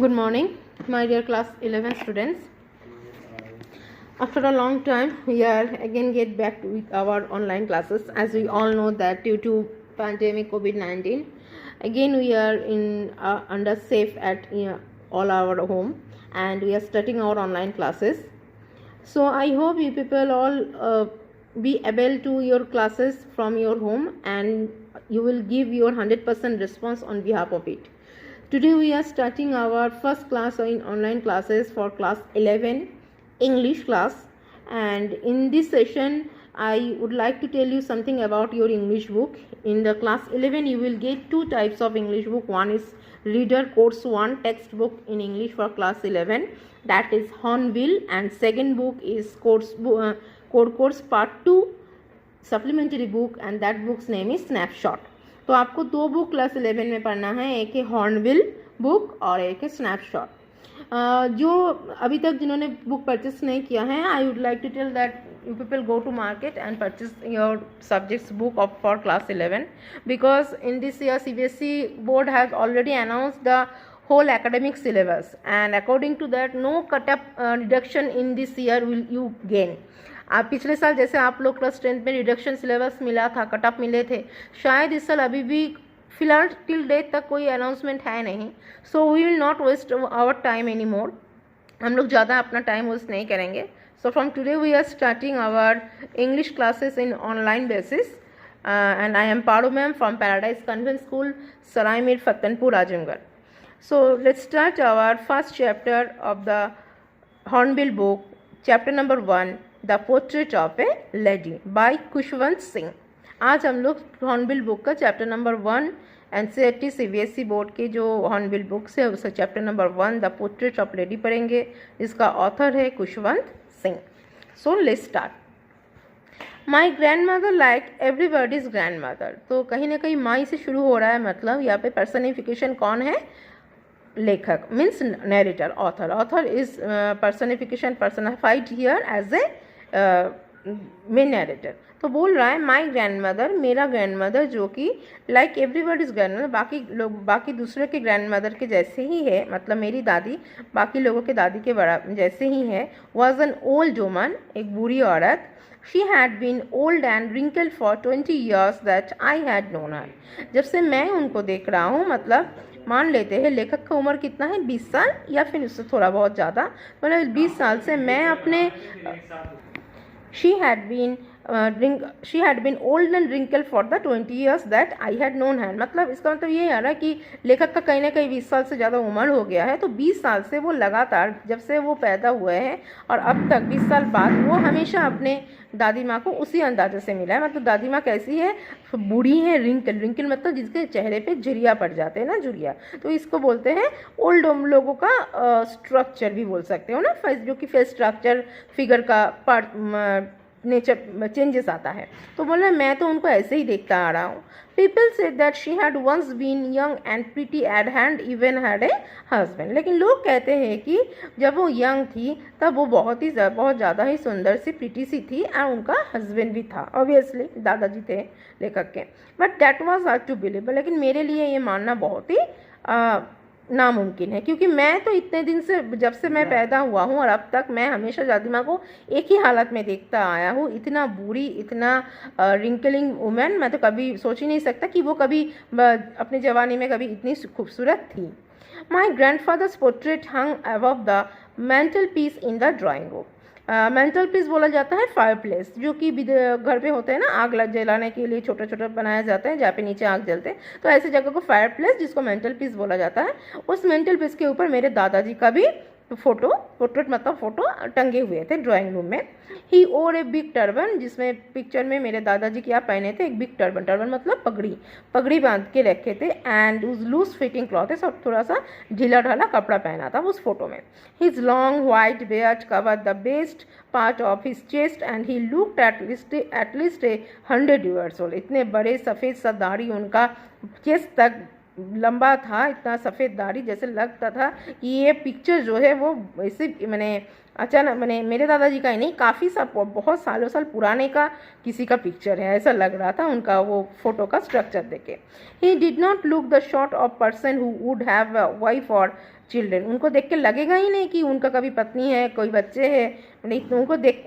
Good morning, my dear class 11 students. After a long time, we are again get back with our online classes. As we all know that due to pandemic COVID-19, again we are in under safe at all our home, and we are starting our online classes. So I hope you people all be able to your classes from your home, and you will give your 100% response on behalf of it. Today we are starting our first class in online classes for class 11 English class, and in this session I would like to tell you something about your English book. In the class 11 you will get two types of English book. One is Reader Course 1 textbook in English for class 11, that is Hornbill, and second book is Code Course Part 2 supplementary book, and that book's name is Snapshot. तो आपको दो book class 11 में पढ़ना है, एक है hornbill book और एक है स्नैपशॉट। जो अभी तक जिन्होंने बुक परचेस नहीं किया है, I would like to tell that you people go to market and purchase your subjects book of for class 11, because in this year CBSE board has already announced the whole academic syllabus, and according to that no cut up reduction in this year will you gain. आप पिछले साल जैसे आप लोग class 10 में reduction syllabus मिला था, cut up मिले थे, शायद इस साल अभी भी फिलहाल टिल डेट तक कोई अनाउंसमेंट है नहीं. So we will not waste our time any more. हम लोग ज़्यादा अपना टाइम वेस्ट नहीं करेंगे. So from today we are starting our English classes in online basis, and I am Paro ma'am from Paradise Convent School, Sarai Mir, Fatehpur, Azamgarh. So let's start our first chapter of the Hornbill book, chapter number 1, the portrait of a lady by Khushwant Singh. आज हम लोग hornbill book का chapter number 1 NCERT CBSE board के जो hornbill books है उसका chapter number 1 the portrait of lady पढ़ेंगे, जिसका ऑथर है खुशवंत सिंह. सो let's start. My grand mother like everybody's grand mother. तो कहीं ना कहीं माई से शुरू हो रहा है, मतलब यहाँ पे पर्सनिफिकेशन कौन है? लेखक, means narrator, author. Author is personification personified here as a main narrator. तो बोल रहा है माई ग्रैंड मदर, मेरा ग्रैंड मदर, जो कि लाइक एवरीबॉडीज ग्रैंड मदर, बाकी लोग बाकी दूसरे के ग्रैंड मदर के जैसे ही है, मतलब मेरी दादी बाकी लोगों के दादी के बड़ा जैसे ही है. वॉज एन ओल्ड वुमन, एक बूढ़ी औरत. She had been old and wrinkled for 20 years that I had known her. जब से मैं उनको देख रहा हूँ, मतलब मान लेते हैं लेखक का उम्र कितना है, 20 साल या फिर उससे थोड़ा बहुत ज़्यादा, मतलब 20 साल से मैं अपने she had been old and wrinkled for the 20 years that I had known her. मतलब इसका मतलब ये है ना कि लेखक का कहीं ना कहीं 20 साल से ज़्यादा उम्र हो गया है. तो 20 साल से वो लगातार, जब से वो पैदा हुए हैं और अब तक 20 साल बाद, वो हमेशा अपने दादी माँ को उसी अंदाजे से मिला है. मतलब दादी माँ कैसी है? बूढ़ी है. रिंकल मतलब जिसके चेहरे पे झुर्रियाँ पड़ जाते हैं ना, झुर्रियाँ, तो इसको बोलते हैं ओल्ड लोगों का स्ट्रक्चर भी बोल सकते हो ना, फेस, जो कि फेस स्ट्रक्चर फिगर का पार्ट नेचर चेंजेस आता है. तो बोला मैं तो उनको ऐसे ही देखता आ रहा हूँ. People said that she had once been young and pretty at hand even had a husband. लेकिन लोग कहते हैं कि जब वो यंग थी तब वो बहुत ज़्यादा ही सुंदर सी, प्रिटी सी थी, और उनका हस्बैंड भी था. ऑब्वियसली दादाजी थे लेखक के. But that was hard to believe. लेकिन मेरे लिए ये मानना बहुत ही नामुमकिन है, क्योंकि मैं तो इतने दिन से, जब से मैं पैदा हुआ हूँ और अब तक, मैं हमेशा दादी माँ को एक ही हालत में देखता आया हूँ. इतना बूढ़ी, इतना रिंकलिंग वुमेन, मैं तो कभी सोच ही नहीं सकता कि वो कभी अपने जवानी में कभी इतनी खूबसूरत थी. My grandfather's portrait hung above the mantel piece in the drawing room. Mantel piece बोला जाता है फायर प्लेस, जो कि घर पे होते हैं ना, आग जलाने के लिए छोटा छोटा बनाया जाता है जहाँ पे नीचे आग जलते हैं. तो ऐसी जगह को फायर प्लेस, जिसको मेंटल पीस बोला जाता है, उस मेंटल पीस के ऊपर मेरे दादाजी का भी पोर्ट्रेट मतलब फोटो टंगे हुए थे ड्राइंग रूम में. ही ओर ए बिग टर्बन, जिसमें पिक्चर में मेरे दादाजी क्या पहने थे? एक बिग टर्बन मतलब पगड़ी बांध के रखे थे. एंड उस लूज फिटिंग क्लॉथ, और थोड़ा सा ढीला ढाला कपड़ा पहना था उस फोटो में. His long white beard covered the best part of his chest and he looked at least 100 years old. इतने बड़े सफ़ेद सा दाढ़ी उनका चेस्ट तक लंबा था, इतना सफ़ेद दाढ़ी, जैसे लगता था कि ये पिक्चर जो है वो ऐसे मैंने अचानक मैंने मेरे दादाजी का ही नहीं, काफ़ी बहुत साल पुराने का किसी का पिक्चर है, ऐसा लग रहा था उनका वो फोटो का स्ट्रक्चर देखे। He did not look the short of person who would have wife और चिल्ड्रन। उनको देख के लगेगा ही नहीं कि उनका कभी पत्नी है, कोई बच्चे हैं, नहीं,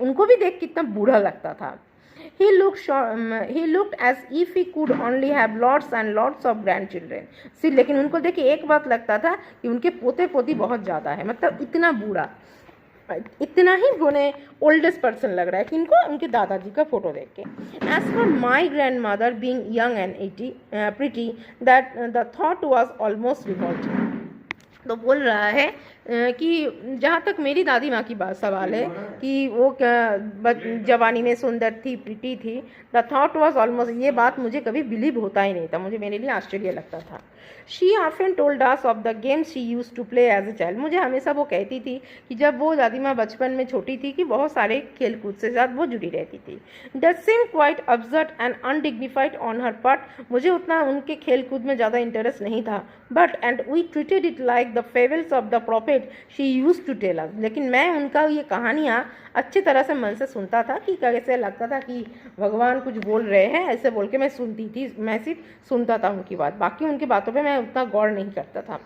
उनको भी देख कितना बूढ़ा लगता था। He looked as if he could only have lots and lots of grandchildren. लेकिन उनको देख के एक बात लगता था कि उनके पोते पोती बहुत ज़्यादा है, मतलब इतना बूढ़ा, इतना ही उन्हें ओल्डेस्ट पर्सन लग रहा है कि इनको उनके दादाजी का फोटो देख के। As for my grandmother being young and pretty that the thought was almost revolting. तो बोल रहा है कि जहाँ तक मेरी दादी माँ की बात सवाल है कि वो जवानी में सुंदर थी, प्रिटी थी, द थॉट वॉज ऑलमोस्ट, ये बात मुझे कभी बिलीव होता ही नहीं था, मेरे लिए आश्चर्य लगता था। She often told us of the games she use to play as a child. मुझे हमेशा वो कहती थी कि जब वो दादी माँ बचपन में छोटी थी कि बहुत सारे खेल कूद से साथ वो जुड़ी रहती थी। That seem quite absurd and undignified on her part. मुझे उतना उनके खेल कूद में ज़्यादा इंटरेस्ट नहीं था, but and we treated it like the fables of the prophet she use to tell us. लेकिन मैं उनका ये कहानियाँ अच्छी तरह से मन से सुनता था कि कैसे लगता था कि भगवान कुछ बोल रहे हैं, ऐसे बोल के मैं सुनती थी, मैं सिर्फ सुनता था उनकी बात, बाकी उनकी बातों पे मैं उतना गौर नहीं करता था।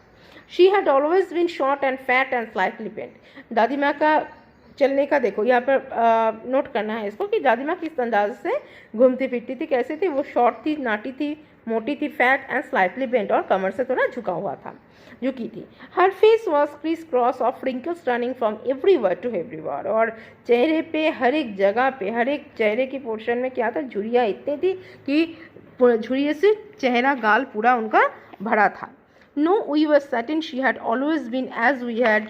She had always been short and fat and slightly bent. दादी माँ का चलने का देखो यहाँ पर नोट करना है इसको कि दादी माँ किस अंदाज से घूमती फिरती थी, कैसे थी वो, शॉर्ट थी, नाटी थी, मोटी थी, फैट एंड स्लाइटली बेंट, और कमर से थोड़ा झुका हुआ था, झुकी थी। हर face was criss cross of wrinkles running from everywhere to everywhere. और चेहरे पे हर एक जगह पे, हर एक चेहरे की पोर्शन में क्या था, झुर्रियाँ इतनी थी कि झुर्रियों से चेहरा गाल पूरा उनका भरा था। No we were certain she had always been as we had,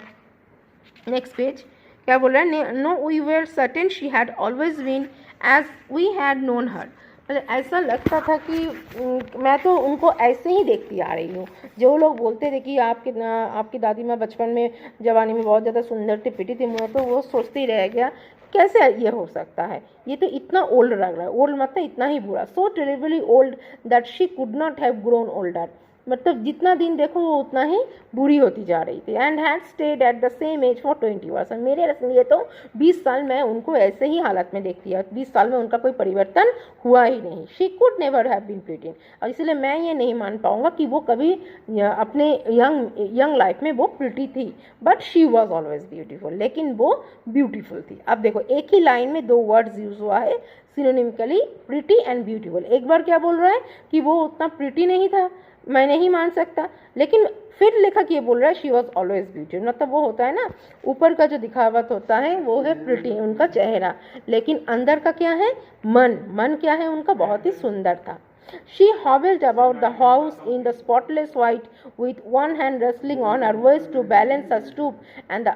next page क्या बोल रहा है, no we were certain she had always been as we had known her. ऐसा लगता था कि मैं तो उनको ऐसे ही देखती आ रही हूँ। जो लोग बोलते थे कि आपकी दादी माँ बचपन में जवानी में बहुत ज़्यादा सुंदर थी, पिटी थी, मैं तो वो सोचती रह गया कैसे ये हो सकता है, ये तो इतना ओल्ड लग रहा है, ओल्ड मतलब इतना ही बुरा, so terribly old that she could not have grown older. मतलब जितना दिन देखो वो उतना ही बुरी होती जा रही थी। And had stayed at the same age for 20 years. मेरे लिए तो 20 साल मैं उनको ऐसे ही हालत में देखती है, 20 साल में उनका कोई परिवर्तन हुआ ही नहीं। She could never have been pretty. और इसलिए मैं ये नहीं मान पाऊंगा कि वो कभी अपने यंग लाइफ में वो प्रिटी थी, but she was always beautiful. लेकिन वो ब्यूटीफुल थी। अब देखो एक ही लाइन में दो वर्ड्स यूज हुआ है सिनोनिमिकली, प्रिटी एंड ब्यूटीफुल। एक बार क्या बोल रहा है कि वो उतना प्रिटी नहीं था, मैं नहीं मान सकता, लेकिन फिर लेखक ये बोल रहा है शी वॉज ऑलवेज ब्यूटीफुल। मतलब वो होता है ना, ऊपर का जो दिखावट होता है वो है प्रिटी, उनका चेहरा, लेकिन अंदर का क्या है, मन क्या है उनका, बहुत ही सुंदर था। She hobbled about the house in the spotless white with one hand wrestling on her waist to balance her stoop and the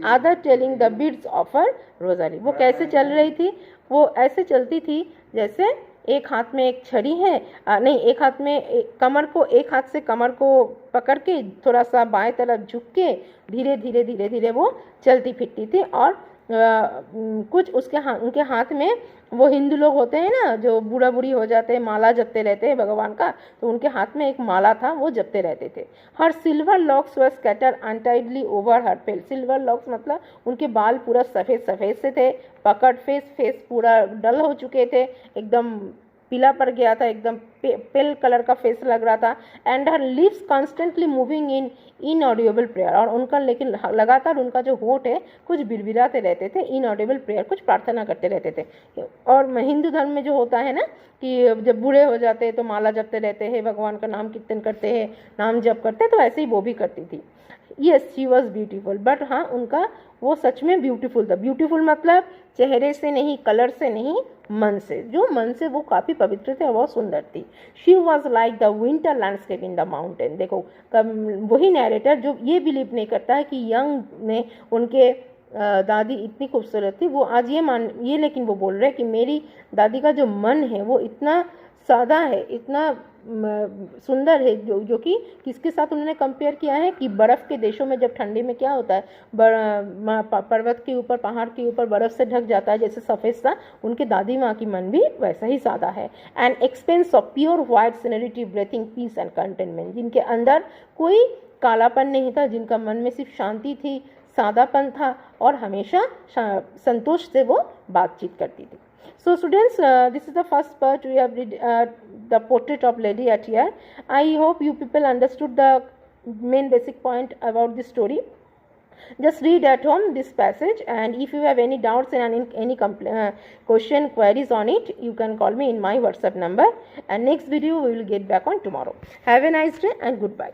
other telling the beads of her rosary। वो कैसे चल रही थी, वो ऐसे चलती थी जैसे एक हाथ में एक छड़ी है, नहीं एक हाथ में एक हाथ से कमर को पकड़ के थोड़ा सा बाएं तरफ झुक के धीरे धीरे वो चलती फिरती थी। और कुछ उनके हाथ में, वो हिंदू लोग होते हैं ना जो बूढ़ा बूढ़ी हो जाते हैं, माला जपते रहते हैं भगवान का, तो उनके हाथ में एक माला था, वो जपते रहते थे। हर सिल्वर लॉक्स वर स्कैटर अनटाइडली ओवर हर पेल। सिल्वर लॉक्स मतलब उनके बाल पूरा सफ़ेद से थे, पकड़ फेस पूरा डल हो चुके थे, एकदम पीला पड़ गया था, एकदम पेल कलर का फेस लग रहा था। And her lips constantly moving in inaudible prayer. और उनका लेकिन लगातार उनका जो होठ है कुछ बिरबिराते रहते थे, इनऑडिबल प्रेयर, कुछ प्रार्थना करते रहते थे। और हिंदू धर्म में जो होता है ना कि जब बूढ़े हो जाते हैं तो माला जपते रहते हैं, भगवान का नाम कीर्तन करते हैं, नाम जप करते हैं, तो ऐसे ही वो भी करती थी। Yes she was beautiful, but हाँ उनका वो सच में ब्यूटीफुल था। ब्यूटीफुल मतलब चेहरे से नहीं, कलर से नहीं, मन से, जो मन से वो काफ़ी पवित्र थे और बहुत सुंदर थी। She was like the winter landscape in the mountain. देखो वही नैरेटर जो ये बिलीव नहीं करता है कि यंग में उनके दादी इतनी खूबसूरत थी, वो आज ये लेकिन वो बोल रहे हैं कि मेरी दादी का जो मन है वो इतना सादा है, इतना सुंदर है, जो कि किसके साथ उन्होंने कंपेयर किया है कि बर्फ़ के देशों में जब ठंडी में क्या होता है, पर्वत के ऊपर, पहाड़ के ऊपर बर्फ़ से ढक जाता है जैसे सफ़ेद सा, उनके दादी माँ की मन भी वैसा ही सादा है। And expanse of pure white serenity breathing peace and contentment, जिनके अंदर कोई कालापन नहीं था, जिनका मन में सिर्फ शांति थी, सादापन था और हमेशा संतोष से वो बातचीत करती थी। So students, this is the first part we have read the portrait of Lady Atiyar. I hope you people understood the main basic point about this story. Just read at home this passage, and if you have any doubts and any question, queries on it, you can call me in my WhatsApp number, and next video we will get back on tomorrow. Have a nice day and goodbye.